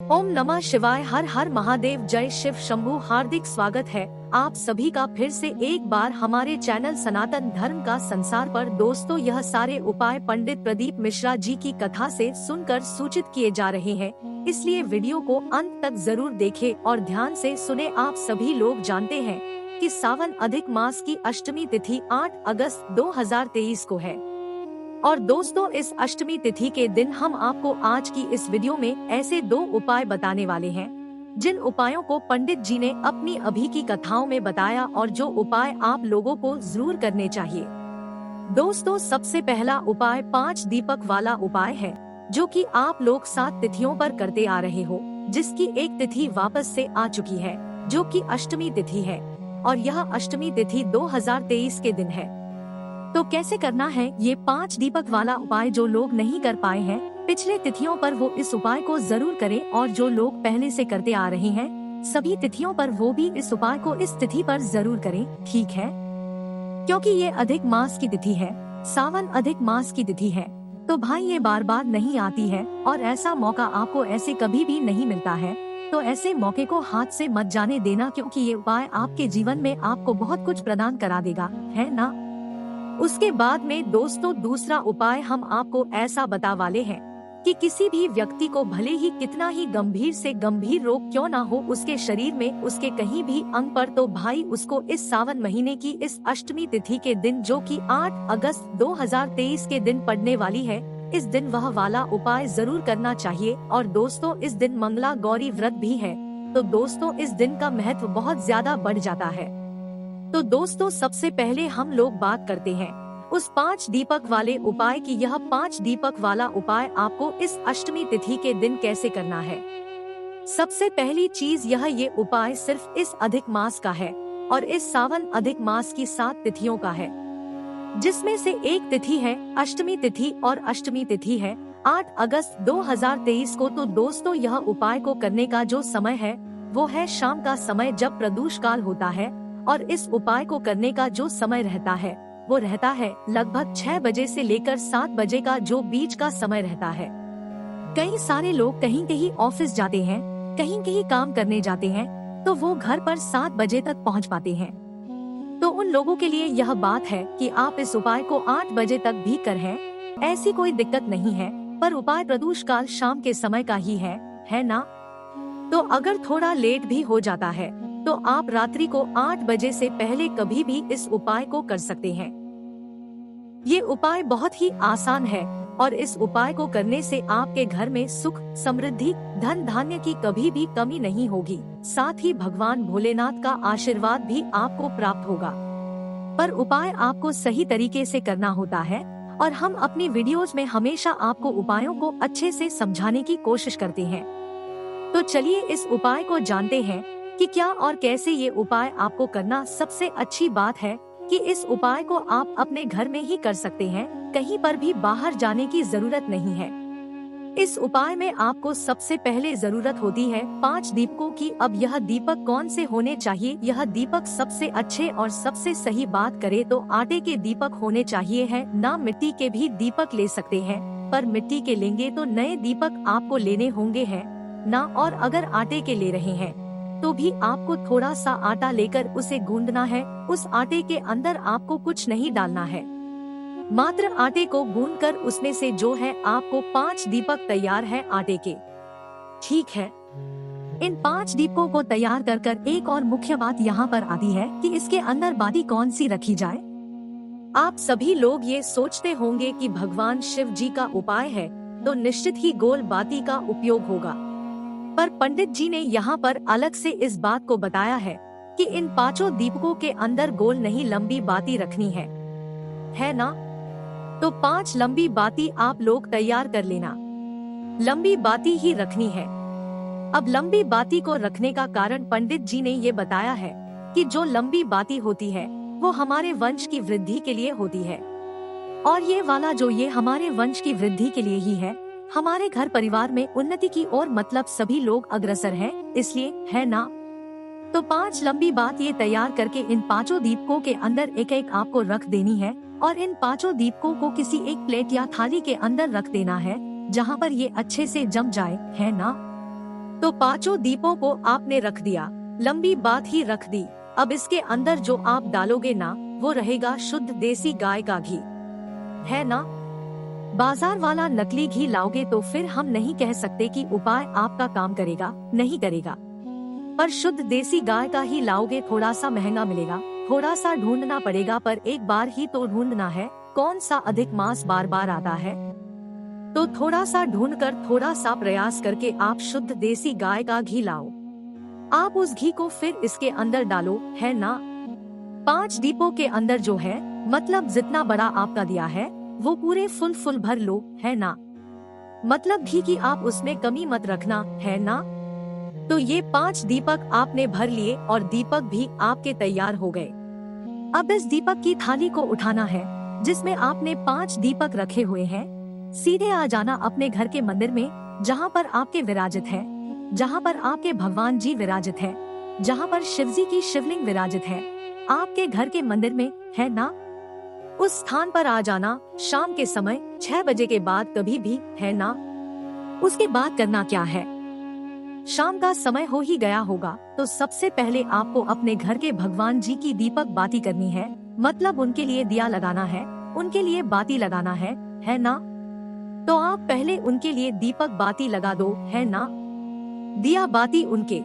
ओम नमः शिवाय। हर हर महादेव। जय शिव शंभू। हार्दिक स्वागत है आप सभी का फिर से एक बार हमारे चैनल सनातन धर्म का संसार पर। दोस्तों, यह सारे उपाय पंडित प्रदीप मिश्रा जी की कथा से सुनकर सूचित किए जा रहे हैं, इसलिए वीडियो को अंत तक जरूर देखें और ध्यान से सुने। आप सभी लोग जानते हैं कि सावन अधिक मास की अष्टमी तिथि 8 अगस्त 2023 को है। और दोस्तों, इस अष्टमी तिथि के दिन हम आपको आज की इस वीडियो में ऐसे 2 उपाय बताने वाले हैं जिन उपायों को पंडित जी ने अपनी अभी की कथाओं में बताया और जो उपाय आप लोगों को जरूर करने चाहिए। दोस्तों, सबसे पहला उपाय 5 दीपक वाला उपाय है, जो कि आप लोग 7 तिथियों पर करते आ रहे हो, जिसकी एक तिथि वापस से आ चुकी है, जो कि अष्टमी तिथि है। और यह अष्टमी तिथि 2023 के दिन है। तो कैसे करना है ये 5 दीपक वाला उपाय? जो लोग नहीं कर पाए हैं पिछले तिथियों पर, वो इस उपाय को जरूर करें, और जो लोग पहले से करते आ रहे हैं सभी तिथियों पर, वो भी इस उपाय को इस तिथि पर जरूर करें, ठीक है? क्योंकि ये अधिक मास की तिथि है, सावन अधिक मास की तिथि है, तो भाई ये बार बार नहीं आती है और ऐसा मौका आपको ऐसे कभी भी नहीं मिलता है। तो ऐसे मौके को हाथ से मत जाने देना, क्योंकि ये उपाय आपके जीवन में आपको बहुत कुछ प्रदान करा देगा, है ना? उसके बाद में दोस्तों, दूसरा उपाय हम आपको ऐसा बता वाले हैं कि किसी भी व्यक्ति को भले ही कितना ही गंभीर से गंभीर रोग क्यों ना हो उसके शरीर में, उसके कहीं भी अंग पर, तो भाई उसको इस सावन महीने की इस अष्टमी तिथि के दिन, जो कि 8 अगस्त 2023 के दिन पड़ने वाली है, इस दिन वह वाला उपाय जरूर करना चाहिए। और दोस्तों, इस दिन मंगला गौरी व्रत भी है, तो दोस्तों इस दिन का महत्व बहुत ज्यादा बढ़ जाता है। तो दोस्तों, सबसे पहले हम लोग बात करते हैं उस 5 दीपक वाले उपाय की। यह 5 दीपक वाला उपाय आपको इस अष्टमी तिथि के दिन कैसे करना है? सबसे पहली चीज ये उपाय सिर्फ इस अधिक मास का है और इस सावन अधिक मास की 7 तिथियों का है, जिसमें से एक तिथि है अष्टमी तिथि, और अष्टमी तिथि है 8 अगस्त 2023 को। तो दोस्तों, यह उपाय को करने का जो समय है वो है शाम का समय, जब प्रदोष काल होता है। और इस उपाय को करने का जो समय रहता है वो रहता है लगभग 6 बजे से लेकर 7 बजे का जो बीच का समय रहता है। कई सारे लोग कहीं कहीं ऑफिस जाते हैं, कहीं कहीं काम करने जाते हैं, तो वो घर पर 7 बजे तक पहुंच पाते हैं। तो उन लोगों के लिए यह बात है कि आप इस उपाय को 8 बजे तक भी कर हैं, ऐसी कोई दिक्कत नहीं है। पर उपाय प्रदोष काल शाम के समय का ही है ना? तो अगर थोड़ा लेट भी हो जाता है तो आप रात्रि को 8 बजे से पहले कभी भी इस उपाय को कर सकते हैं। ये उपाय बहुत ही आसान है और इस उपाय को करने से आपके घर में सुख, समृद्धि, धन धान्य की कभी भी कमी नहीं होगी। साथ ही भगवान भोलेनाथ का आशीर्वाद भी आपको प्राप्त होगा। पर उपाय आपको सही तरीके से करना होता है, और हम अपनी वीडियोज में हमेशा आपको उपायों को अच्छे से समझाने की कोशिश करते हैं। तो चलिए इस उपाय को जानते हैं कि क्या और कैसे ये उपाय आपको करना। सबसे अच्छी बात है कि इस उपाय को आप अपने घर में ही कर सकते हैं, कहीं पर भी बाहर जाने की जरूरत नहीं है। इस उपाय में आपको सबसे पहले जरूरत होती है 5 दीपकों की। अब यह दीपक कौन से होने चाहिए? यह दीपक सबसे अच्छे और सबसे सही बात करे तो आटे के दीपक होने चाहिए है ना। मिट्टी के भी दीपक ले सकते हैं, पर मिट्टी के लेंगे तो नए दीपक आपको लेने होंगे है ना। और अगर आटे के ले रहे हैं तो भी आपको थोड़ा सा आटा लेकर उसे गूंदना है। उस आटे के अंदर आपको कुछ नहीं डालना है, मात्र आटे को गूंदकर उसमें से जो है आपको 5 दीपक तैयार है आटे के, ठीक है? इन 5 दीपकों को तैयार कर एक और मुख्य बात यहाँ पर आती है कि इसके अंदर बाती कौन सी रखी जाए। आप सभी लोग ये सोचते होंगे कि भगवान शिव जी का उपाय है तो निश्चित ही गोल बाती का उपयोग होगा, पर पंडित जी ने यहाँ पर अलग से इस बात को बताया है कि इन 5 दीपकों के अंदर गोल नहीं, लंबी बाती रखनी है ना? तो 5 लंबी बाती आप लोग तैयार कर लेना, लंबी बाती ही रखनी है। अब लंबी बाती को रखने का कारण पंडित जी ने ये बताया है कि जो लंबी बाती होती है वो हमारे वंश की वृद्धि के लिए होती है, और ये वाला जो ये हमारे वंश की वृद्धि के लिए ही है, हमारे घर परिवार में उन्नति की ओर, मतलब सभी लोग अग्रसर हैं, इसलिए, है ना? तो 5 लंबी बात ये तैयार करके इन 5 दीपकों के अंदर एक एक आपको रख देनी है, और इन 5 दीपकों को किसी एक प्लेट या थाली के अंदर रख देना है, जहाँ पर ये अच्छे से जम जाए, है ना? तो पांचों दीपों को आपने रख दिया, लंबी बात ही रख दी। अब इसके अंदर जो आप डालोगे ना, वो रहेगा शुद्ध देसी गाय का घी, है ना। बाजार वाला नकली घी लाओगे तो फिर हम नहीं कह सकते कि उपाय आपका काम करेगा, नहीं करेगा। पर शुद्ध देसी गाय का ही लाओगे, थोड़ा सा महंगा मिलेगा, थोड़ा सा ढूंढना पड़ेगा, पर एक बार ही तो ढूंढना है। कौन सा अधिक मास बार बार आता है? तो थोड़ा सा ढूंढकर, थोड़ा सा प्रयास करके आप शुद्ध देसी गाय का घी लाओ। आप उस घी को फिर इसके अंदर डालो, है ना। 5 दीपों के अंदर जो है, मतलब जितना बड़ा आपका दिया है वो पूरे फुल भर लो, है ना। मतलब घी की आप उसमें कमी मत रखना, है ना। तो ये 5 दीपक आपने भर लिए और दीपक भी आपके तैयार हो गए। अब इस दीपक की थाली को उठाना है जिसमें आपने 5 दीपक रखे हुए हैं। सीधे आ जाना अपने घर के मंदिर में, जहाँ पर आपके विराजित है, जहाँ पर आपके भगवान जी विराजित है, जहाँ पर शिव जी की शिवलिंग विराजित है, आपके घर के मंदिर में, है ना। उस स्थान पर आ जाना शाम के समय 6 बजे के बाद कभी भी, है ना। उसके बाद करना क्या है, शाम का समय हो ही गया होगा तो सबसे पहले आपको अपने घर के भगवान जी की दीपक बाती करनी है, मतलब उनके लिए दिया लगाना है, उनके लिए बाती लगाना है ना। तो आप पहले उनके लिए दीपक बाती लगा दो, है ना। दिया बाती उनके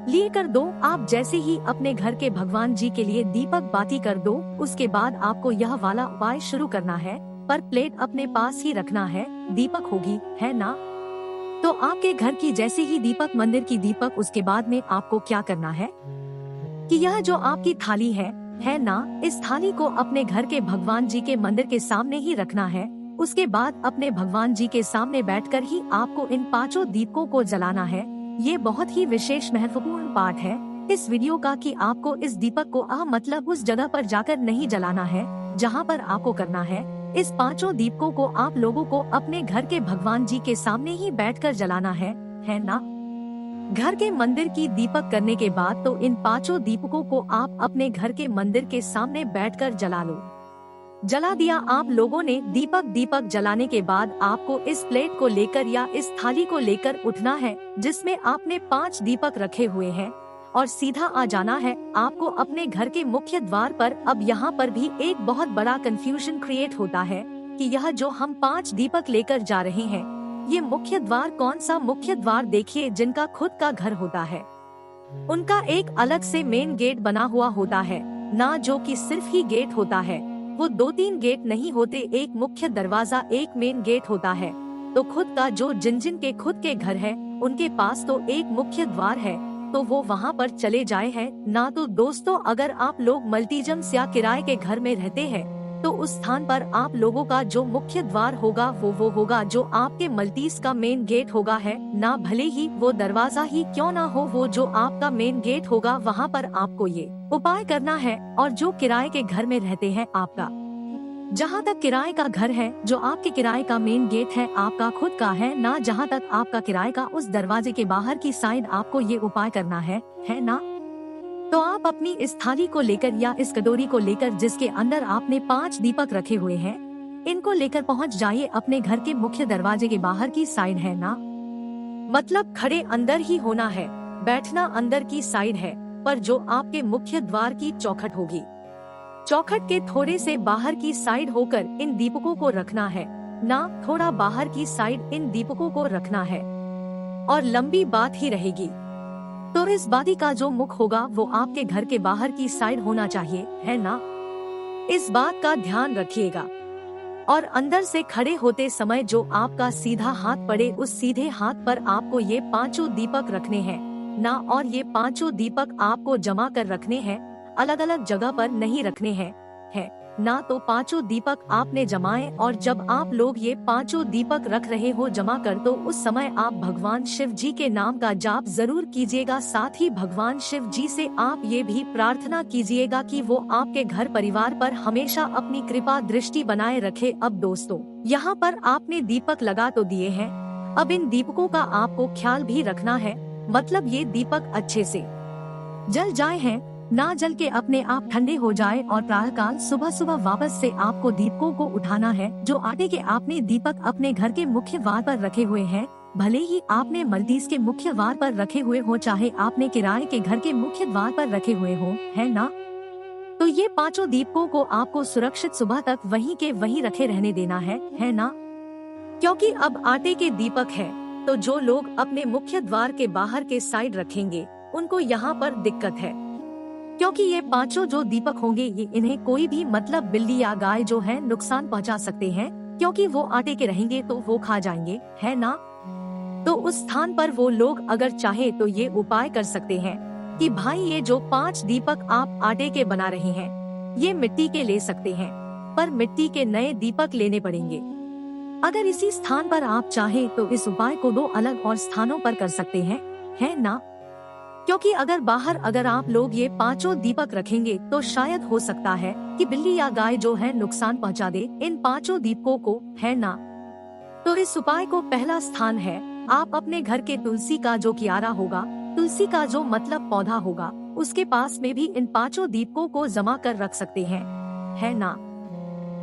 लिए कर दो। आप जैसे ही अपने घर के भगवान जी के लिए दीपक बाती कर दो, उसके बाद आपको यह वाला उपाय शुरू करना है, पर प्लेट अपने पास ही रखना है, दीपक होगी, है ना। तो आपके घर की जैसे ही दीपक, मंदिर की दीपक, उसके बाद में आपको क्या करना है कि यह जो आपकी थाली है ना, इस थाली को अपने घर के भगवान जी के मंदिर के सामने ही रखना है। उसके बाद अपने भगवान जी के सामने बैठकर ही आपको इन 5 दीपकों को जलाना है। ये बहुत ही विशेष महत्वपूर्ण पार्ट है इस वीडियो का कि आपको इस दीपक को मतलब उस जगह पर जाकर नहीं जलाना है जहाँ पर आपको करना है। इस 5 दीपकों को आप लोगों को अपने घर के भगवान जी के सामने ही बैठकर जलाना है ना। घर के मंदिर की दीपक करने के बाद तो इन 5 दीपकों को आप अपने घर के मंदिर के सामने बैठकर जला लो। जला दिया आप लोगों ने दीपक जलाने के बाद आपको इस प्लेट को लेकर या इस थाली को लेकर उठना है जिसमें आपने 5 दीपक रखे हुए हैं, और सीधा आ जाना है आपको अपने घर के मुख्य द्वार पर। अब यहाँ पर भी एक बहुत बड़ा कंफ्यूजन क्रिएट होता है कि यह जो हम 5 दीपक लेकर जा रहे हैं, ये मुख्य द्वार कौन सा मुख्य द्वार? देखिए, जिनका खुद का घर होता है उनका एक अलग से मेन गेट बना हुआ होता है ना, जो कि सिर्फ ही गेट होता है, वो 2-3 गेट नहीं होते, एक मुख्य दरवाजा, एक मेन गेट होता है। तो खुद का जो जिन के खुद के घर है उनके पास तो एक मुख्य द्वार है, तो वो वहाँ पर चले जाए हैं ना। तो दोस्तों, अगर आप लोग मल्टीजम्स या किराए के घर में रहते हैं तो उस स्थान पर आप लोगों का जो मुख्य द्वार होगा वो होगा जो आपके मल्टीज का मेन गेट होगा, है ना। भले ही वो दरवाजा ही क्यों ना हो, वो जो आपका मेन गेट होगा वहाँ पर आपको ये उपाय करना है। और जो किराए के घर में रहते हैं, आपका जहाँ तक किराए का घर है, जो आपके किराए का मेन गेट है आपका खुद का है ना, जहाँ तक आपका किराए का, उस दरवाजे के बाहर की साइड आपको ये उपाय करना है ना। तो आप अपनी इस थाली को लेकर या इस कटोरी को लेकर जिसके अंदर आपने 5 दीपक रखे हुए हैं, इनको लेकर पहुँच जाइए अपने घर के मुख्य दरवाजे के बाहर की साइड, है ना। मतलब खड़े अंदर ही होना है, बैठना अंदर की साइड है, पर जो आपके मुख्य द्वार की चौखट होगी, चौखट के थोड़े से बाहर की साइड होकर इन दीपकों को रखना है ना, थोड़ा बाहर की साइड इन दीपकों को रखना है। और लंबी बात ही रहेगी, तो इस बाती का जो मुख होगा वो आपके घर के बाहर की साइड होना चाहिए, है ना। इस बात का ध्यान रखिएगा। और अंदर से खड़े होते समय जो आपका सीधा हाथ पड़े, उस सीधे हाथ पर आपको ये 5 दीपक रखने हैं ना, और ये 5 दीपक आपको जमा कर रखने हैं, अलग अलग जगह पर नहीं रखने हैं, है ना। तो 5 दीपक आपने जमाए, और जब आप लोग ये 5 दीपक रख रहे हो जमा कर, तो उस समय आप भगवान शिव जी के नाम का जाप जरूर कीजिएगा। साथ ही भगवान शिव जी से आप ये भी प्रार्थना कीजिएगा कि वो आपके घर परिवार पर हमेशा अपनी कृपा दृष्टि बनाए रखे। अब दोस्तों, यहाँ पर आपने दीपक लगा तो दिए हैं, अब इन दीपकों का आपको ख्याल भी रखना है, मतलब ये दीपक अच्छे से जल जाए हैं ना, जल के अपने आप ठंडे हो जाए, और प्रातःकाल सुबह वापस से आपको दीपकों को उठाना है। जो आटे के आपने दीपक अपने घर के मुख्य द्वार पर रखे हुए हैं, भले ही आपने मल्टीज के मुख्य द्वार पर रखे हुए हो, चाहे आपने किराए के घर के मुख्य द्वार पर रखे हुए हो, है ना? तो ये पांचों दीपकों को आपको सुरक्षित सुबह तक वहीं के वहीं रखे रहने देना है ना? क्योंकि अब आटे के दीपक है, तो जो लोग अपने मुख्य द्वार के बाहर के साइड रखेंगे उनको यहाँ पर दिक्कत है, क्योंकि ये पांचों जो दीपक होंगे ये इन्हें कोई भी मतलब बिल्ली या गाय जो है नुकसान पहुँचा सकते हैं, क्योंकि वो आटे के रहेंगे तो वो खा जाएंगे, है ना? तो उस स्थान पर वो लोग अगर चाहे तो ये उपाय कर सकते हैं कि भाई ये जो 5 दीपक आप आटे के बना रहे हैं ये मिट्टी के ले सकते हैं, पर मिट्टी के नए दीपक लेने पड़ेंगे। अगर इसी स्थान पर आप चाहे तो इस उपाय को 2 अलग और स्थानों पर कर सकते हैं, है ना? क्योंकि अगर बाहर अगर आप लोग ये पांचों दीपक रखेंगे तो शायद हो सकता है कि बिल्ली या गाय जो है नुकसान पहुंचा दे इन पांचों दीपकों को, है ना? तो इस उपाय को पहला स्थान है, आप अपने घर के तुलसी का जो कियारा होगा, तुलसी का जो मतलब पौधा होगा, उसके पास में भी इन पांचों दीपकों को जमा कर रख सकते हैं, है ना?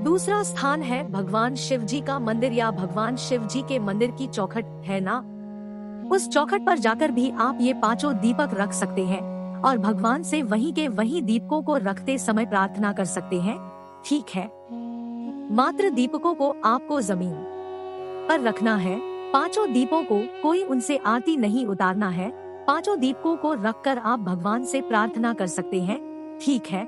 दूसरा स्थान है भगवान शिव जी का मंदिर या भगवान शिव जी के मंदिर की चौखट, है ना? उस चौखट पर जाकर भी आप ये पांचों दीपक रख सकते हैं और भगवान से वहीं के वहीं दीपकों को रखते समय प्रार्थना कर सकते हैं, ठीक है? मात्र दीपकों को आपको जमीन पर रखना है, पांचों दीपों को कोई उनसे आरती नहीं उतारना है, पांचों दीपकों को रखकर आप भगवान से प्रार्थना कर सकते हैं, ठीक है?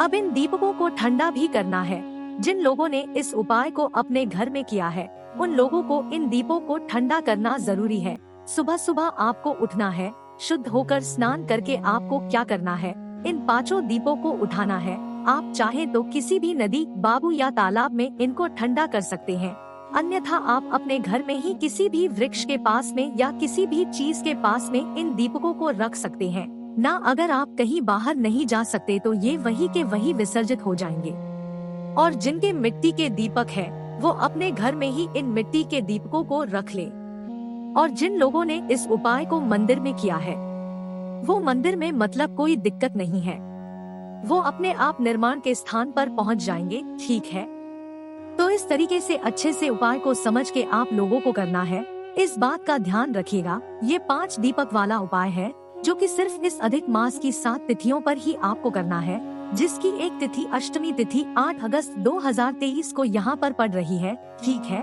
अब इन दीपकों को ठंडा भी करना है। जिन लोगों ने इस उपाय को अपने घर में किया है उन लोगों को इन दीपों को ठंडा करना जरूरी है। सुबह सुबह आपको उठना है, शुद्ध होकर स्नान करके आपको क्या करना है, इन पांचों दीपों को उठाना है। आप चाहे तो किसी भी नदी, बाबू या तालाब में इनको ठंडा कर सकते हैं, अन्यथा आप अपने घर में ही किसी भी वृक्ष के पास में या किसी भी चीज के पास में इन दीपकों को रख सकते हैं ना। अगर आप कहीं बाहर नहीं जा सकते तो ये वहीं के वहीं विसर्जित हो जाएंगे। और जिनके मिट्टी के दीपक है वो अपने घर में ही इन मिट्टी के दीपकों को रख ले। और जिन लोगों ने इस उपाय को मंदिर में किया है वो मंदिर में मतलब कोई दिक्कत नहीं है, वो अपने आप निर्माण के स्थान पर पहुंच जाएंगे, ठीक है? तो इस तरीके से अच्छे से उपाय को समझ के आप लोगों को करना है। इस बात का ध्यान रखिएगा, ये 5 दीपक वाला उपाय है जो कि सिर्फ इस अधिक मास की 7 तिथियों पर ही आपको करना है, जिसकी एक तिथि अष्टमी तिथि 8 अगस्त 2023 को यहाँ पर पड़ रही है, ठीक है?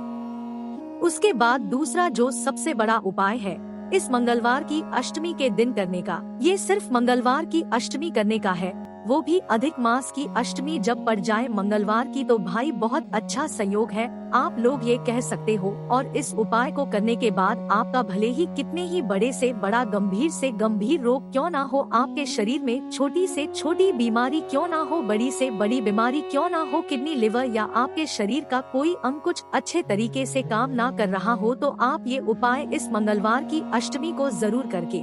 उसके बाद दूसरा जो सबसे बड़ा उपाय है इस मंगलवार की अष्टमी के दिन करने का, ये सिर्फ मंगलवार की अष्टमी करने का है, वो भी अधिक मास की अष्टमी जब पड़ जाए मंगलवार की तो भाई बहुत अच्छा संयोग है, आप लोग ये कह सकते हो। और इस उपाय को करने के बाद आपका भले ही कितने ही बड़े से बड़ा गंभीर से गंभीर रोग क्यों ना हो, आपके शरीर में छोटी से छोटी बीमारी क्यों ना हो, बड़ी से बड़ी बीमारी क्यों ना हो, किडनी, लिवर या आपके शरीर का कोई अंग कुछ अच्छे तरीके से काम ना कर रहा हो, तो आप ये उपाय इस मंगलवार की अष्टमी को जरूर करके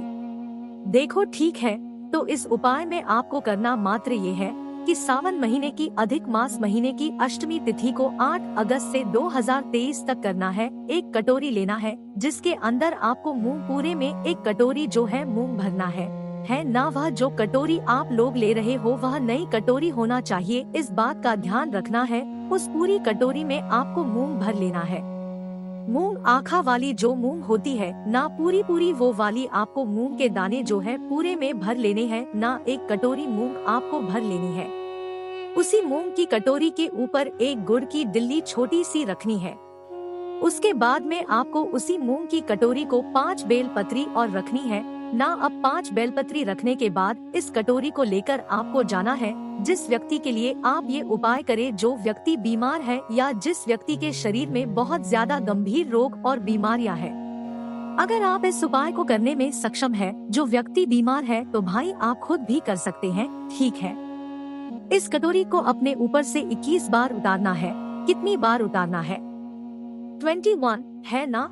देखो, ठीक है? तो इस उपाय में आपको करना मात्र ये है कि सावन महीने की अधिक मास महीने की अष्टमी तिथि को 8 अगस्त से 2023 तक करना है। एक कटोरी लेना है जिसके अंदर आपको मूंग, पूरे में एक कटोरी जो है मूंग भरना है ना? वह जो कटोरी आप लोग ले रहे हो वह नई कटोरी होना चाहिए, इस बात का ध्यान रखना है। उस पूरी कटोरी में आपको मूंग भर लेना है। मूंग आखा वाली जो मूंग होती है ना, पूरी वो वाली आपको मूंग के दाने जो है पूरे में भर लेने हैं ना। एक कटोरी मूंग आपको भर लेनी है। उसी मूंग की कटोरी के ऊपर एक गुड़ की डिल्ली छोटी सी रखनी है। उसके बाद में आपको उसी मूंग की कटोरी को 5 बेलपत्री और रखनी है ना। अब 5 बेलपत्री रखने के बाद इस कटोरी को लेकर आपको जाना है जिस व्यक्ति के लिए आप ये उपाय करें, जो व्यक्ति बीमार है या जिस व्यक्ति के शरीर में बहुत ज्यादा गंभीर रोग और बीमारियां हैं। अगर आप इस उपाय को करने में सक्षम है, जो व्यक्ति बीमार है, तो भाई आप खुद भी कर सकते हैं, ठीक है? इस कटोरी को अपने ऊपर से 21 बार उतारना है। कितनी बार उतारना है? 21, है ना?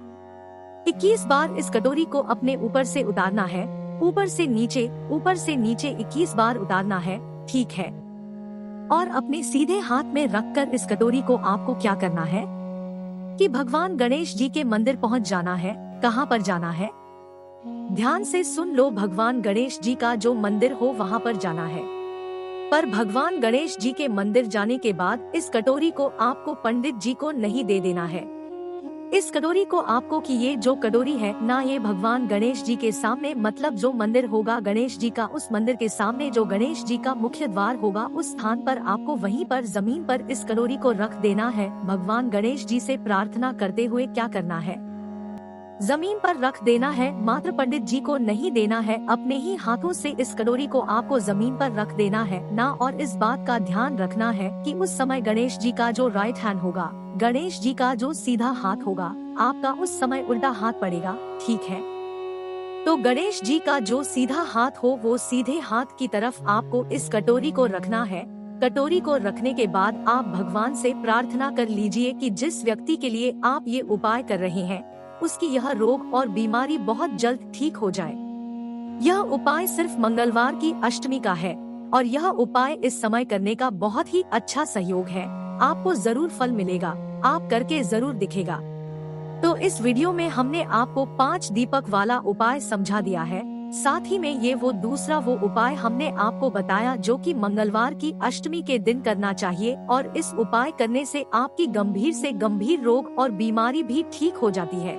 21 बार इस कटोरी को अपने ऊपर से उतारना है। ऊपर से नीचे 21 बार उतारना है, ठीक है? और अपने सीधे हाथ में रखकर इस कटोरी को आपको क्या करना है कि भगवान गणेश जी के मंदिर पहुंच जाना है। कहाँ पर जाना है? ध्यान से सुन लो, भगवान गणेश जी का जो मंदिर हो वहाँ पर जाना है। पर भगवान गणेश जी के मंदिर जाने के बाद इस कटोरी को आपको पंडित जी को नहीं दे देना है। इस कटोरी को आपको कि ये जो कटोरी है ना, ये भगवान गणेश जी के सामने, मतलब जो मंदिर होगा गणेश जी का, उस मंदिर के सामने जो गणेश जी का मुख्य द्वार होगा, उस स्थान पर आपको वहीं पर जमीन पर इस कटोरी को रख देना है। भगवान गणेश जी से प्रार्थना करते हुए क्या करना है, जमीन पर रख देना है, मात्र पंडित जी को नहीं देना है, अपने ही हाथों से इस कटोरी को आपको जमीन पर रख देना है ना। और इस बात का ध्यान रखना है कि उस समय गणेश जी का जो राइट हैंड होगा, गणेश जी का जो सीधा हाथ होगा, आपका उस समय उल्टा हाथ पड़ेगा, ठीक है। तो गणेश जी का जो सीधा हाथ हो वो सीधे हाथ की तरफ आपको इस कटोरी को रखना है। कटोरी को रखने के बाद आप भगवान से प्रार्थना कर लीजिए कि जिस व्यक्ति के लिए आप ये उपाय कर रहे हैं उसकी यह रोग और बीमारी बहुत जल्द ठीक हो जाए। यह उपाय सिर्फ मंगलवार की अष्टमी का है और यह उपाय इस समय करने का बहुत ही अच्छा सहयोग है। आपको जरूर फल मिलेगा, आप करके जरूर दिखेगा। तो इस वीडियो में हमने आपको 5 दीपक वाला उपाय समझा दिया है, साथ ही में ये वो दूसरा वो उपाय हमने आपको बताया जो कि मंगलवार की अष्टमी के दिन करना चाहिए, और इस उपाय करने से आपकी गंभीर से गंभीर रोग और बीमारी भी ठीक हो जाती है।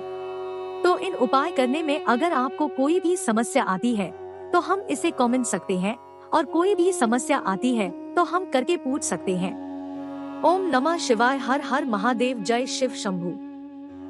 तो इन उपाय करने में अगर आपको कोई भी समस्या आती है तो हम इसे कमेंट सकते हैं, और कोई भी समस्या आती है तो हम करके पूछ सकते हैं। ओम नमः शिवाय। हर हर महादेव। जय शिव शंभू।